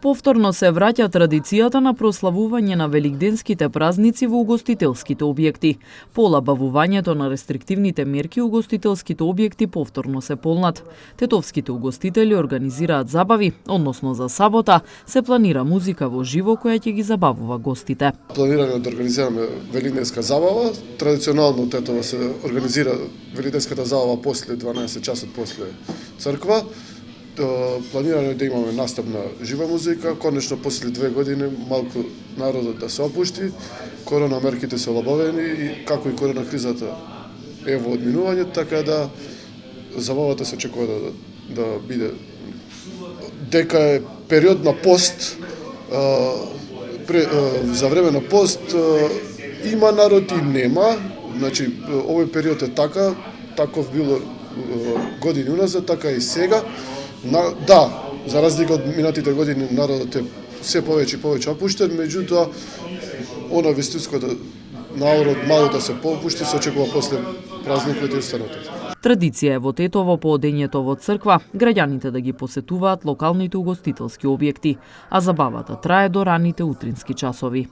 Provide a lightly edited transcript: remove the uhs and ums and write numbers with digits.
Повторно се враќа традицијата на прославување на великденските празници во угостителските објекти. По олабавувањето на рестриктивните мерки, угостителските објекти повторно се полнат. Тетовските угостители организираат забави, односно за сабота се планира музика во живо која ќе ги забавува гостите. Планираме да организираме великденска забава. Традиционално Тетово се организира великденската забава после 12 часот после црква. Планираме да имаме настап на жива музика, конечно после 2 години малку народот да се опушти, корона мерките се олабавени и како и корона кризата е во одминување, така да забавата се очекува да биде дека е период на пост, за време на пост има народ и нема, значи овој период е така, таков било години уназад, така и сега. Да, за разлика од минатите години народот е се повеќе и повеќе опуштен, меѓутоа она вистинското народ мало да се попушти се очекува после празникот и останатото. Традиција е во Тетово по одењето во црква граѓаните да ги посетуваат локалните угостителски објекти, а забавата трае до раните утрински часови.